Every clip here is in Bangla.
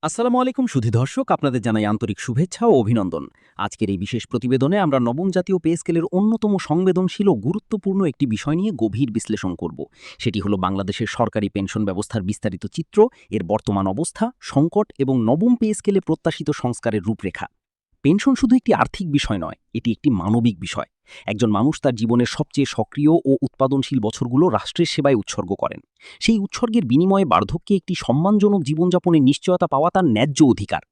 আসসালামু আলাইকুম সুধী দর্শক, আপনাদের জানাই আন্তরিক শুভেচ্ছা ও অভিনন্দন। আজকের এই বিশেষ প্রতিবেদনে আমরা নবম জাতীয় পে স্কেলের অন্যতম সংবেদনশীল ও গুরুত্বপূর্ণ একটি বিষয় নিয়ে গভীর বিশ্লেষণ করব। সেটি হলো বাংলাদেশের সরকারি পেনশন ব্যবস্থার বিস্তারিত চিত্র, এর বর্তমান অবস্থা, সংকট এবং নবম পে স্কেলে প্রত্যাশিত সংস্কারের রূপরেখা। পেনশন শুধু একটি আর্থিক বিষয় নয়, এটি একটি মানবিক বিষয়। একজন মানুষ তার জীবনের সবচেয়ে সক্রিয় ও উৎপাদনশীল বছরগুলো রাষ্ট্রের সেবায় উৎসর্গ করেন। সেই উৎসর্গের বিনিময়ে বার্ধক্যে একটি সম্মানজনক জীবনযাপনের নিশ্চয়তা পাওয়া তার ন্যায্য অধিকার।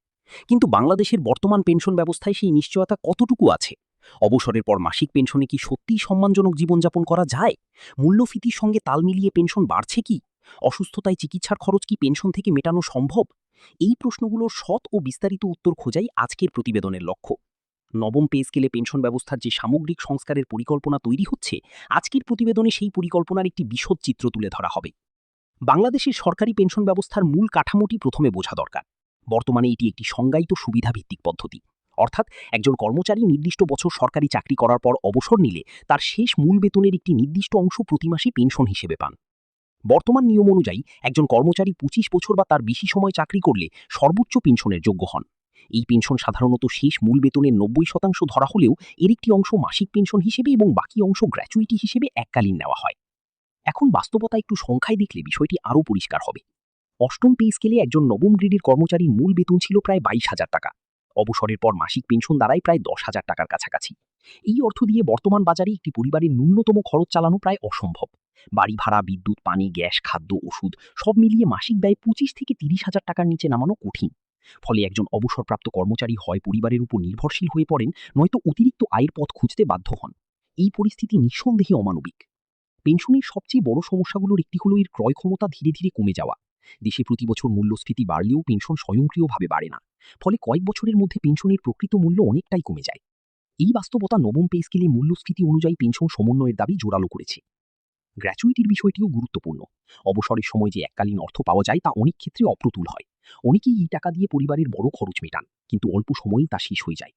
কিন্তু বাংলাদেশের বর্তমান পেনশন ব্যবস্থায় সেই নিশ্চয়তা কতটুকু আছে? অবসরের পর মাসিক পেনশনে কি সত্যিই সম্মানজনক জীবনযাপন করা যায়? মূল্যস্ফীতির সঙ্গে তাল মিলিয়ে পেনশন বাড়ছে কি? অসুস্থতায় চিকিৎসার খরচ কি পেনশন থেকে মেটানো সম্ভব? এই প্রশ্নগুলোর সৎ ও বিস্তারিত উত্তর খোঁজাই আজকের প্রতিবেদনের লক্ষ্য। নবম পে স্কেলে পেনশন ব্যবস্থার যে সামগ্রিক সংস্কারের পরিকল্পনা তৈরি হচ্ছে, আজকের প্রতিবেদনে সেই পরিকল্পনার একটি বিশদ চিত্র তুলে ধরা হবে। বাংলাদেশের সরকারি পেনশন ব্যবস্থার মূল কাঠামোটি প্রথমে বোঝা দরকার। বর্তমানে এটি একটি সংজ্ঞায়িত সুবিধাভিত্তিক পদ্ধতি। অর্থাৎ একজন কর্মচারী নির্দিষ্ট বছর সরকারি চাকরি করার পর অবসর নিলে তার শেষ মূল বেতনের একটি নির্দিষ্ট অংশ প্রতি মাসে পেনশন হিসেবে পান। বর্তমান নিয়ম অনুযায়ী একজন কর্মচারী ২৫ বছর বা তার বেশি সময় চাকরি করলে সর্বোচ্চ পেনশনের যোগ্য হন। এই পেনশন সাধারণত শেষ মূল বেতনের ৯০% ধরা হলেও এর একটি অংশ মাসিক পেনশন হিসেবে এবং বাকি অংশ গ্র্যাচুইটি হিসেবে এককালীন নেওয়া হয়। এখন বাস্তবতা একটু সংখ্যায় দেখলে বিষয়টি আরও পরিষ্কার হবে। অষ্টম পে স্কেলে একজন নবম গ্রেডের কর্মচারীর মূল বেতন ছিল প্রায় ২২,০০০ টাকা। অবসরের পর মাসিক পেনশন দাঁড়ায় প্রায় ১০,০০০ টাকার কাছাকাছি। এই অর্থ দিয়ে বর্তমান বাজারে একটি পরিবারের ন্যূনতম খরচ চালানো প্রায় অসম্ভব। বাড়ি ভাড়া, বিদ্যুৎ, পানি, গ্যাস, খাদ্য, ওষুধ সব মিলিয়ে মাসিক ব্যয় ২৫ থেকে ৩০,০০০ টাকার নিচে নামানো কঠিন। ফলে একজন অবসরপ্রাপ্ত কর্মচারী হয় পরিবারের উপর নির্ভরশীল হয়ে পড়েন, নয়তো অতিরিক্ত আয়ের পথ খুঁজতে বাধ্য হন। এই পরিস্থিতি নিঃসন্দেহে অমানবিক। পেনশনের সবচেয়ে বড় সমস্যাগুলোর একটি হলো এর ক্রয় ক্ষমতা ধীরে ধীরে কমে যাওয়া। দেশে প্রতি বছর মূল্যস্ফীতি বাড়লেও পেনশন স্বয়ংক্রিয়ভাবে বাড়ে না। ফলে কয়েক বছরের মধ্যে পেনশনের প্রকৃত মূল্য অনেকটাই কমে যায়। এই বাস্তবতা নবম পে স্কেলে মূল্যস্ফীতি অনুযায়ী পেনশন সমন্বয়ের দাবি জোরালো করেছে। গ্র্যাচুইটির বিষয়টিও গুরুত্বপূর্ণ। অবসরের সময় যে এককালীন অর্থ পাওয়া যায় তা অনেক ক্ষেত্রে অপ্রতুল হয়। অনেকেই এই টাকা দিয়ে পরিবারের বড় খরচ মেটান, কিন্তু অল্প সময়েই তা শেষ হয়ে যায়।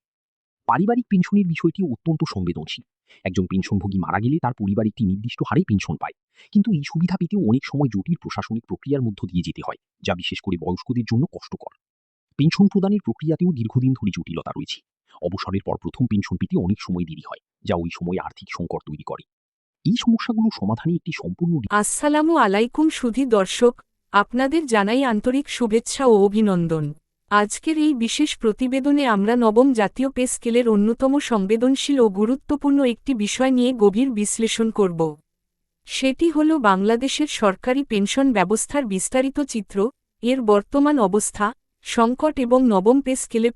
পারিবারিক পেনশনের বিষয়টিও অত্যন্ত সংবেদনশীল। একজন পেনশনভোগী মারা গেলে তার পরিবার একটি নির্দিষ্ট হারে পেনশন পায়। কিন্তু এই সুবিধা পেতেও অনেক সময় জটিল প্রশাসনিক প্রক্রিয়ার মধ্য দিয়ে যেতে হয়, যা বিশেষ করে বয়স্কদের জন্য কষ্টকর। পেনশন প্রদানের প্রক্রিয়াতেও দীর্ঘদিন ধরে জটিলতা রয়েছে। অবসরের পর প্রথম পেনশন পেতে অনেক সময় দেরি হয়, যা ওই সময় আর্থিক সংকট তৈরি করে। এই সমস্যাগুলো সমাধানে একটি সম্পূর্ণ আসসালামু আলাইকুম সুধী দর্শক, আপনাদের জানাই আন্তরিক শুভেচ্ছা ও অভিনন্দন। আজকের এই বিশেষ প্রতিবেদনে আমরা নবম জাতীয় পে স্কেলের অন্যতম সংবেদনশীল ও গুরুত্বপূর্ণ একটি বিষয় নিয়ে গভীর বিশ্লেষণ করব। সেটি হল বাংলাদেশের সরকারি পেনশন ব্যবস্থার বিস্তারিত চিত্র, এর বর্তমান অবস্থা, সংকট এবং নবম পে স্কেলে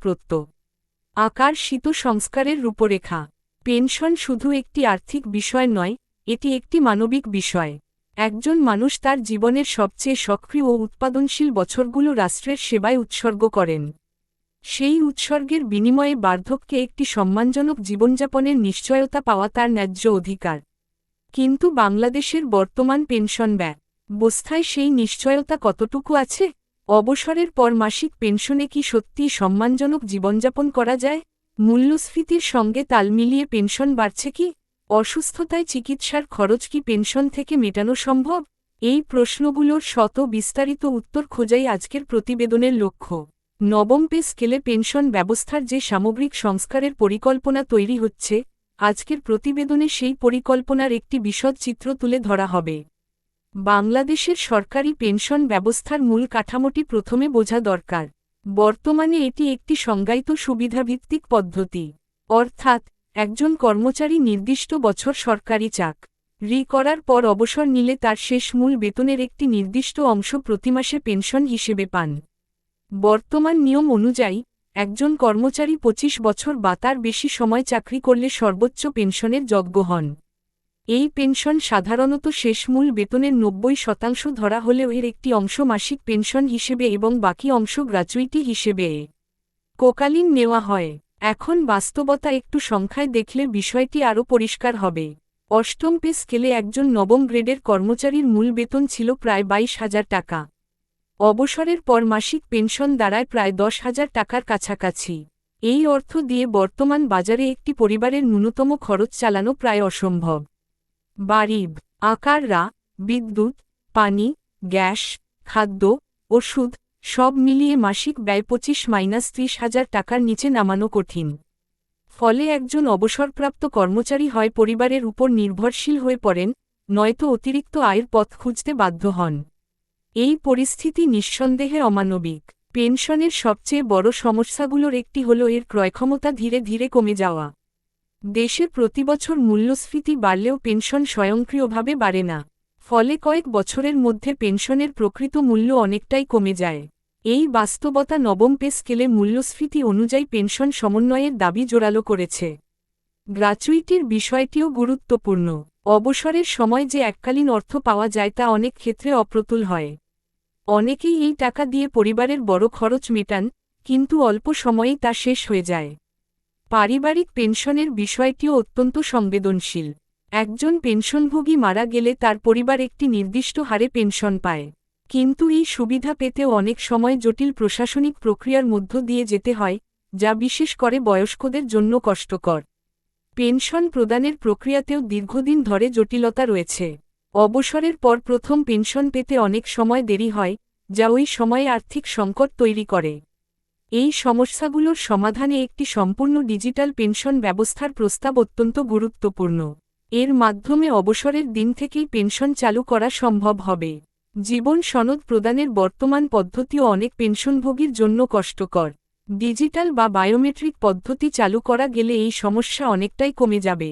আকাঙ্ক্ষিত সংস্কারের রূপরেখা। পেনশন শুধু একটি আর্থিক বিষয় নয়, এটি একটি মানবিক বিষয়। একজন মানুষ তার জীবনের সবচেয়ে সক্রিয় ও উৎপাদনশীল বছরগুলো রাষ্ট্রের সেবায় উৎসর্গ করেন। সেই উৎসর্গের বিনিময়ে বার্ধক্যে একটি সম্মানজনক জীবনযাপনের নিশ্চয়তা পাওয়া তার ন্যায্য অধিকার। কিন্তু বাংলাদেশের বর্তমান পেনশন ব্যবস্থায় সেই নিশ্চয়তা কতটুকু আছে? অবসরের পর মাসিক পেনশনে কি সত্যিই সম্মানজনক জীবনযাপন করা যায়? মূল্যস্ফীতির সঙ্গে তাল মিলিয়ে পেনশন বাড়ছে কি? অসুস্থতায় চিকিৎসার খরচ কি পেনশন থেকে মেটানো সম্ভব? এই প্রশ্নগুলোর শত বিস্তারিত উত্তর খোঁজাই আজকের প্রতিবেদনের লক্ষ্য। নবম পে স্কেলে পেনশন ব্যবস্থার যে সামগ্রিক সংস্কারের পরিকল্পনা তৈরি হচ্ছে, আজকের প্রতিবেদনে সেই পরিকল্পনার একটি বিশদ চিত্র তুলে ধরা হবে। বাংলাদেশের সরকারি পেনশন ব্যবস্থার মূল কাঠামোটি প্রথমে বোঝা দরকার। বর্তমানে এটি একটি সংজ্ঞায়িত সুবিধাভিত্তিক পদ্ধতি। অর্থাৎ একজন কর্মচারী নির্দিষ্ট বছর সরকারি চাকরি করার পর অবসর নিলে তার শেষ মূল বেতনের একটি নির্দিষ্ট অংশ প্রতি মাসে পেনশন হিসেবে পান। বর্তমান নিয়ম অনুযায়ী একজন কর্মচারী ২৫ বছর বা তার বেশি সময় চাকরি করলে সর্বোচ্চ পেনশনের যোগ্য হন। এই পেনশন সাধারণত শেষ মূল বেতনের ৯০% ধরা হলেও এর একটি অংশ মাসিক পেনশন হিসেবে এবং বাকি অংশ গ্র্যাচুইটি হিসেবে কোকালীন নেওয়া হয়। এখন বাস্তবতা একটু সংখ্যায় দেখলে বিষয়টি আরও পরিষ্কার হবে। অষ্টম পে স্কেলে একজন নবম গ্রেডের কর্মচারীর মূল বেতন ছিল প্রায় ২২,০০০ টাকা। অবসরের পর মাসিক পেনশন দাঁড়ায় প্রায় ১০,০০০ টাকার কাছাকাছি। এই অর্থ দিয়ে বর্তমান বাজারে একটি পরিবারের ন্যূনতম খরচ চালানো প্রায় অসম্ভব। বাড়ি ভাড়া, বিদ্যুৎ, পানি, গ্যাস, খাদ্য, ওষুধ সব মিলিয়ে মাসিক ব্যয় 25-30,000 টাকার নিচে নামানো কঠিন। ফলে একজন অবসরপ্রাপ্ত কর্মচারী হয় পরিবারের উপর নির্ভরশীল হয়ে পড়েন, নয়তো অতিরিক্ত আয়ের পথ খুঁজতে বাধ্য হন। এই পরিস্থিতি নিঃসন্দেহে অমানবিক। পেনশনের সবচেয়ে বড় সমস্যাগুলোর একটি হল এর ক্রয়ক্ষমতা ধীরে ধীরে কমে যাওয়া। দেশে প্রতিবছর মূল্যস্ফীতি বাড়লেও পেনশন স্বয়ংক্রিয়ভাবে বাড়ে না। ফলে কয়েক বছরের মধ্যে পেনশনের প্রকৃত মূল্য অনেকটাই কমে যায়। এই বাস্তবতা নবম পে স্কেলে মূল্যস্ফীতি অনুযায়ী পেনশন সমন্বয়ের দাবি জোরালো করেছে। গ্র্যাচুইটির বিষয়টিও গুরুত্বপূর্ণ। অবসরের সময় যে এককালীন অর্থ পাওয়া যায় তা অনেক ক্ষেত্রে অপ্রতুল হয়। অনেকেই এই টাকা দিয়ে পরিবারের বড় খরচ মেটান, কিন্তু অল্প সময়েই তা শেষ হয়ে যায়। পারিবারিক পেনশনের বিষয়টিও অত্যন্ত সংবেদনশীল। একজন পেনশনভোগী মারা গেলে তার পরিবার একটি নির্দিষ্ট হারে পেনশন পায়, কিন্তু এই সুবিধা পেতেও অনেক সময় জটিল প্রশাসনিক প্রক্রিয়ার মধ্য দিয়ে যেতে হয়, যা বিশেষ করে বয়স্কদের জন্য কষ্টকর। পেনশন প্রদানের প্রক্রিয়াতেও দীর্ঘদিন ধরে জটিলতা রয়েছে। অবসরের পর প্রথম পেনশন পেতে অনেক সময় দেরি হয়, যা ওই সময়ে আর্থিক সংকট তৈরি করে। এই সমস্যাগুলোর সমাধানে একটি সম্পূর্ণ ডিজিটাল পেনশন ব্যবস্থার প্রস্তাব অত্যন্ত গুরুত্বপূর্ণ। এর মাধ্যমে অবসরের দিন থেকেই পেনশন চালু করা সম্ভব হবে। জীবন সনদ প্রদানের বর্তমান পদ্ধতিও অনেক পেনশনভোগীর জন্য কষ্টকর। ডিজিটাল বা বায়োমেট্রিক পদ্ধতি চালু করা গেলে এই সমস্যা অনেকটাই কমে যাবে।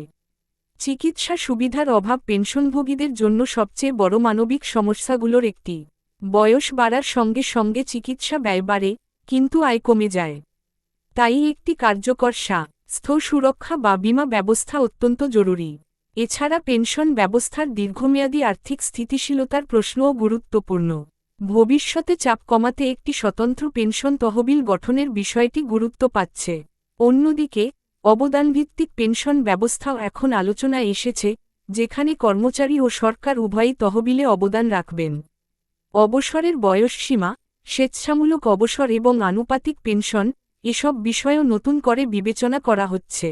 চিকিৎসা সুবিধার অভাব পেনশনভোগীদের জন্য সবচেয়ে বড় মানবিক সমস্যাগুলোর একটি। বয়স বাড়ার সঙ্গে সঙ্গে চিকিৎসা ব্যয় বাড়ে, কিন্তু আয় কমে যায়। তাই একটি কার্যকর স্বাস্থ্য সুরক্ষা বা বীমা ব্যবস্থা অত্যন্ত জরুরি। এছাড়া পেনশন ব্যবস্থার দীর্ঘমেয়াদী আর্থিক স্থিতিশীলতার প্রশ্নও গুরুত্বপূর্ণ। ভবিষ্যতে চাপ কমাতে একটি স্বতন্ত্র পেনশন তহবিল গঠনের বিষয়টি গুরুত্ব পাচ্ছে। অন্যদিকে, অবদানভিত্তিক পেনশন ব্যবস্থাও এখন আলোচনায় এসেছে, যেখানে কর্মচারী ও সরকার উভয়ই তহবিলে অবদান রাখবেন। অবসরের বয়সসীমা, স্বেচ্ছামূলক অবসর এবং আনুপাতিক পেনশন, এসব বিষয়ও নতুন করে বিবেচনা করা হচ্ছে।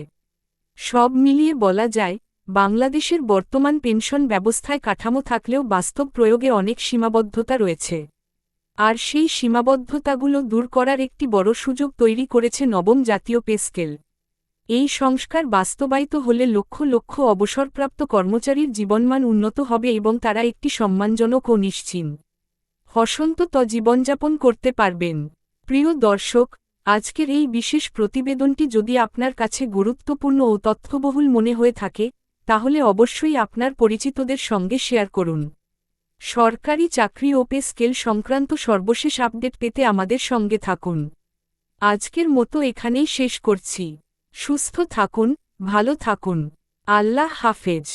সব মিলিয়ে বলা যায়, বাংলাদেশের বর্তমান পেনশন ব্যবস্থায় কাঠামো থাকলেও বাস্তব প্রয়োগে অনেক সীমাবদ্ধতা রয়েছে। আর সেই সীমাবদ্ধতাগুলো দূর করার একটি বড় সুযোগ তৈরি করেছে নবম জাতীয় পে স্কেল। এই সংস্কার বাস্তবায়িত হলে লক্ষ লক্ষ অবসরপ্রাপ্ত কর্মচারীর জীবনমান উন্নত হবে এবং তারা একটি সম্মানজনক ও নিশ্চিন্ত জীবনযাপন করতে পারবেন। প্রিয় দর্শক, আজকের এই বিশেষ প্রতিবেদনটি যদি আপনার কাছে গুরুত্বপূর্ণ ও তথ্যবহুল মনে হয়ে থাকে, তাহলে অবশ্যই আপনার পরিচিতদের সঙ্গে শেয়ার করুন। সরকারি চাকরি ও পে স্কেল সংক্রান্ত সর্বশেষ আপডেট পেতে আমাদের সঙ্গে থাকুন। আজকের মতো এখানেই শেষ করছি। সুস্থ থাকুন, ভালো থাকুন। আল্লাহ হাফেজ।